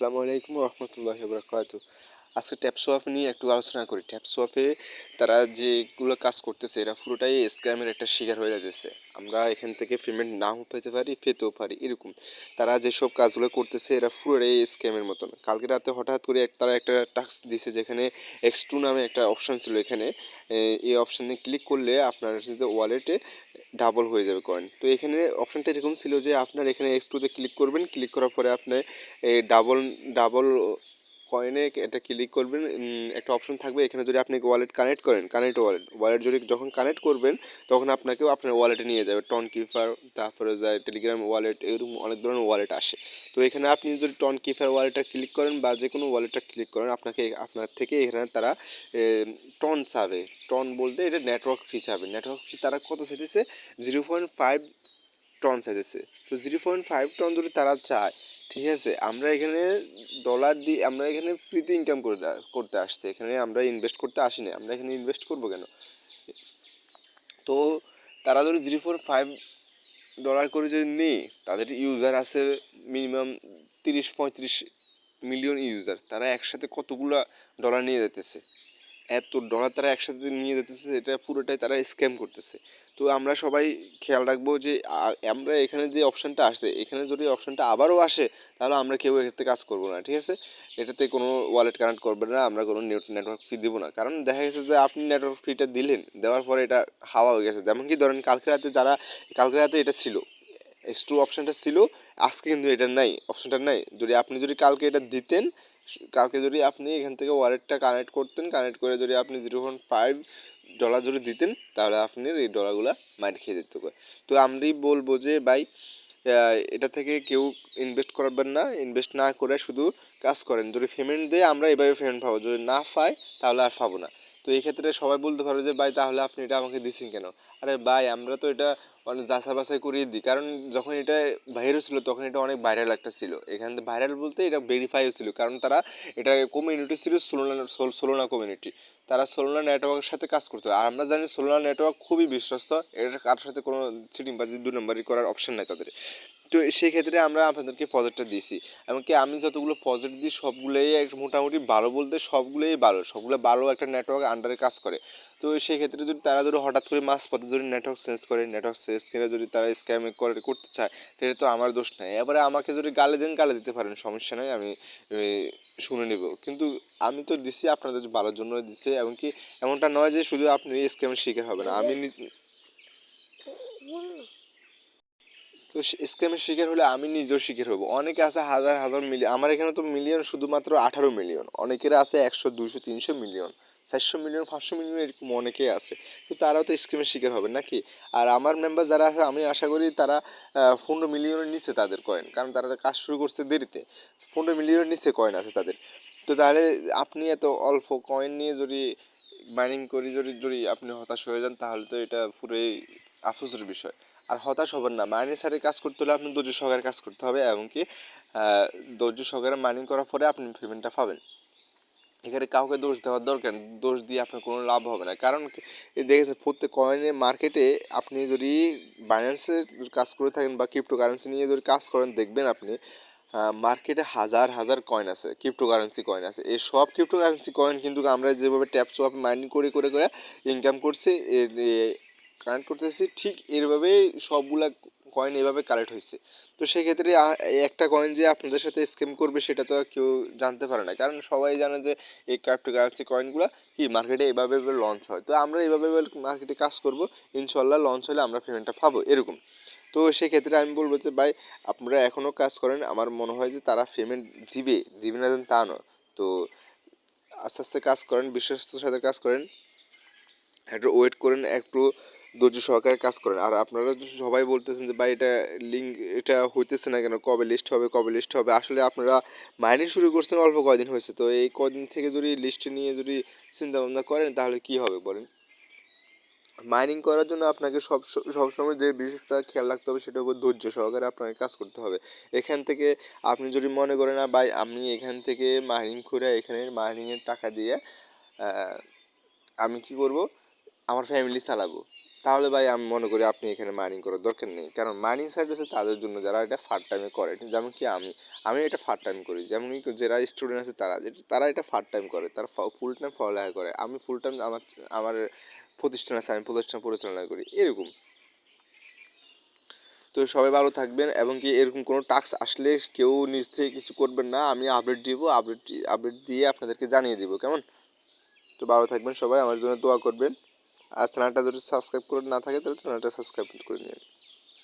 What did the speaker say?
আসসালামু আলাইকুম রহমতুল্লাহি বারাকাতু। আজকে ট্যাপসোয়াপ নিয়ে একটু আলোচনা করি। ট্যাপসোয়াপে তারা যেগুলো কাজ করতেছে এরা পুরোটাই স্ক্যামের একটা শিকার হয়ে যাচ্ছে। আমরা এখান থেকে পেমেন্ট নাও পেতে পারি, পেতেও পারি এরকম। তারা যেসব কাজগুলো করতেছে এরা পুরোটাই স্ক্যামের মতন। কালকে রাতে হঠাৎ করে তারা একটা টাস্ক দিছে যেখানে X2 নামে একটা অপশান ছিল এখানে। এই অপশানে ক্লিক করলে আপনার যে ওয়ালেটে ডাবল হয়ে যাবে কয়েন। তো এখানে অপশানটা এরকম ছিল যে আপনার এখানে X2 তে ক্লিক করবেন, ক্লিক করার পরে আপনি এই ডাবল ডাবল কয়েনে এটা ক্লিক করবেন, একটা অপশন থাকবে এখানে যদি আপনি ওয়ালেট কানেক্ট করেন, কানেক্ট ওয়ালেট যদি যখন কানেক্ট করবেন তখন আপনাকেও আপনার ওয়ালেটে নিয়ে যাবে। টন কিপার, তারপরে যায় টেলিগ্রাম ওয়ালেট, এরকম অনেক ধরনের ওয়ালেট আসে। তো এখানে আপনি যদি টন কিপার ওয়ালেটটা ক্লিক করেন বা যে কোনো ওয়ালেটটা ক্লিক করেন আপনাকে আপনার থেকে এখানে তারা টন চাবে। টন বলতে এটা নেটওয়ার্ক ফি চাবে। নেটওয়ার্ক ফি তারা কত চাইতেছে? 0.5 টন চাইতেছে। তো 0.5 টন যদি তারা চায়, ঠিক আছে, আমরা এখানে ডলার দিয়ে আমরা এখানে ফ্রিতে ইনকাম করতে আসছি, এখানে আমরা ইনভেস্ট করতে আসি না। আমরা এখানে ইনভেস্ট করবো কেন? তো তারা যদি $0.5 করে যদি নেই, তাদের ইউজার আছে মিনিমাম 30-35 মিলিয়ন ইউজার। তারা একসাথে কতগুলা ডলার নিয়ে যেতেছে, এত ডলার তারা একসাথে নিয়ে যেতেছে, এটা পুরোটাই তারা স্ক্যাম করতেছে। তো আমরা সবাই খেয়াল রাখবো যে আমরা এখানে যে অপশানটা আসে, এখানে যদি অপশানটা আবারও আসে তাহলে আমরা কেউ এটাতে কাজ করবো না, ঠিক আছে? এটাতে কোনো ওয়ালেট কানেক্ট করবে না, আমরা কোনো নেটওয়ার্ক ফি দেবো না। কারণ দেখা গেছে যে আপনি নেটওয়ার্ক ফিটা দিলেন, দেওয়ার পরে এটা হাওয়া হয়ে গেছে। যেমন কি ধরেন কালকে রাতে এটা ছিল, X2 অপশানটা ছিল, আজকে কিন্তু এটা নাই, অপশানটা নাই। আপনি যদি কালকে এটা দিতেন, কালকে যদি আপনি এখান থেকে ওয়ালেটটা কানেক্ট করতেন, কানেক্ট করে যদি আপনি $0.5 যদি দিতেন তাহলে আপনার এই ডলারগুলো মাইর খেয়ে যেত। তো আমরাই বলবো যে ভাই, এটা থেকে কেউ ইনভেস্ট করবেন না, ইনভেস্ট না করে শুধু কাজ করেন। যদি পেমেন্ট দেয় আমরা এভাবে পেমেন্ট পাবো, যদি না পাই তাহলে আর পাবো না। তো এই ক্ষেত্রে সবাই বলতে পারো যে ভাই তাহলে আপনি এটা আমাকে দিচ্ছেন কেন? আরে ভাই, আমরা তো এটা অনেক যাচাই বাছাই করিয়ে দিই। কারণ যখন এটা বাইরে ছিল তখন এটা অনেক ভাইরাল একটা ছিল। এখান থেকে ভাইরাল বলতে এটা ভেরিফাইও ছিল, কারণ তারা এটা কমিউনিটি ছিল সোলোনা কমিউনিটি। তারা সোলোনা নেটওয়ার্কের সাথে কাজ করতো। আর আমরা জানি সোলোনা নেটওয়ার্ক খুবই বিশ্বস্ত, এটা কারোর সাথে কোনো চিটিংবাজি দুই নম্বরই করার অপশন নাই তাদের। তো সেই ক্ষেত্রে আমরা আপনাদেরকে প্রজেক্টটা দিয়েছি। এমনকি আমি যতগুলো প্রজেক্ট দিই সবগুলোই মোটামুটি ভালো, বলতে সবগুলোই ভালো, সবগুলো ভালো একটা নেটওয়ার্ক আন্ডারে কাজ করে। তো সেই ক্ষেত্রে যদি তারা হঠাৎ করে মাঝপথে যদি নেটওয়ার্ক চেঞ্জ করে, নেটওয়ার্ক চেঞ্জ করে যদি তারা স্ক্যাম করতে চায়, সেটা তো আমার দোষ নাই। এবারে আমাকে যদি গালি দেন, গালি দিতে পারেন, সমস্যা নাই, আমি শুনে নেব। কিন্তু আমি তো দিছি আপনাদের ভালোর জন্য দিছি। এমনকি এমনটা নয় যে শুধু আপনি স্ক্যামের শিকার হবেন, আমি তো স্ক্যামের শিকার হলে আমি নিজেও শিকার হব। অনেকে আছে হাজার হাজার মিলিয়ন, আমার এখানে তো মিলিয়ন শুধুমাত্র 18 মিলিয়ন, অনেকের আছে 100, 200, 300 মিলিয়ন, 400 মিলিয়ন, 500 মিলিয়ন, এরকম অনেকেই আছে। তো তারাও তো স্ক্যামের শিকার হবে নাকি? আর আমার মেম্বার যারা আছে আমি আশা করি তারা 15 মিলিয়নের নিচে তাদের কয়েন, কারণ তারা কাজ শুরু করছে দেরিতে। 15 মিলিয়নের নিচে কয়েন আছে তাদের। তো তাহলে আপনি এত অল্প কয়েন নিয়ে যদি মাইনিং করি, যদি যদি আপনি হতাশ হয়ে যান তাহলে তো এটা পুরোই আফসোসের বিষয়। আর হতাশ হবেন না, মাইনিং সাইডে কাজ করতে হলে আপনি ধৈর্য সহকারে কাজ করতে হবে, এমনকি ধৈর্য সহকারে মাইনিং করার পরে আপনি পেমেন্টটা পাবেন। এখানে কাউকে দোষ দেওয়ার দরকার, দোষ দিয়ে আপনার কোনো লাভ হবে না। কারণ দেখেছেন প্রত্যেক কয়েনের মার্কেটে আপনি যদি বাইন্যান্সে কাজ করে থাকেন বা ক্রিপ্টো কারেন্সি নিয়ে যদি কাজ করেন, দেখবেন আপনি মার্কেটে হাজার হাজার কয়েন আছে, ক্রিপ্টো কারেন্সি কয়েন আছে। এই সব ক্রিপ্টো কারেন্সি কয়েন কিন্তু আমরা যেভাবে ট্যাপসোয়াপ মাইনিং করে করে করে ইনকাম করছে, কানেক্ট করতেছি, ঠিক এইভাবেই সবগুলা কয়েন এভাবে কালেক্ট হয়েছে। তো সেক্ষেত্রে একটা কয়েন যে আপনাদের সাথে স্ক্যাম করবে সেটা তো কেউ জানতে পারে না, কারণ সবাই জানে যে এই ক্রিপ্টোকারেন্সি কয়েনগুলো কি মার্কেটে এভাবে লঞ্চ হয়। তো আমরা এইভাবে মার্কেটে কাজ করব, ইনশাল্লাহ লঞ্চ হলে আমরা পেমেন্টটা পাবো এরকম। তো সেক্ষেত্রে আমি বলবো যে ভাই, আপনারা এখনও কাজ করেন, আমার মনে হয় যে তারা পেমেন্ট দিবে না যেন তা নয়। তো আস্তে আস্তে কাজ করেন, বিশ্বস্তর সাথে কাজ করেন, একটু ওয়েট করেন, একটু ধৈর্য সহকারে কাজ করেন। আর আপনারা সবাই বলতেছেন যে ভাই এটা লিঙ্ক, এটা হইতেছে না কেন, কবে লিস্ট হবে, কবে লিস্ট হবে? আসলে আপনারা মাইনিং শুরু করছেন অল্প কয়দিন হয়েছে, তো এই কদিন থেকে যদি লিস্ট নিয়ে যদি চিন্তা ভাবনা করেন তাহলে কি হবে বলেন? মাইনিং করার জন্য আপনাকে সবসময় যে বিষয়টা খেয়াল রাখতে হবে সেটা হলো ধৈর্য সহকারে আপনাকে কাজ করতে হবে। এখান থেকে আপনি যদি মনে করেন না ভাই আমি এখান থেকে মাইনিং করে এখানে মাইনিংয়ের টাকা দিয়ে আমি কি করব, আমার ফ্যামিলি চালাবো, তাহলে ভাই আমি মনে করি আপনি এখানে মাইনিং করার দরকার নেই। কারণ মাইনিং সাইট হচ্ছে তাদের জন্য যারা এটা ফার্ট টাইমে করে, যেমন কি আমি এটা ফার্ট টাইম করি, যেমন কি যারা স্টুডেন্ট আছে তারা এটা ফার্ট টাইম করে, তারা ফুল টাইম পড়ালেখা করে। আমি ফুল টাইম আমার আমার প্রতিষ্ঠান আছে, আমি প্রতিষ্ঠান পরিচালনা করি এরকম। তো সবাই ভালো থাকবেন, এবং কি এরকম কোনো টাস্ক আসলে কেউ নিজ থেকে কিছু করবেন না, আমি আপডেট দিব, আপডেট দিয়ে আপনাদেরকে জানিয়ে দিব, কেমন? তো ভালো থাকবেন সবাই, আমার জন্য দোয়া করবেন। আর চ্যানেলটা যদি সাবস্ক্রাইব করে না থাকে তাহলে চ্যানেলটা সাবস্ক্রাইব করে নিন।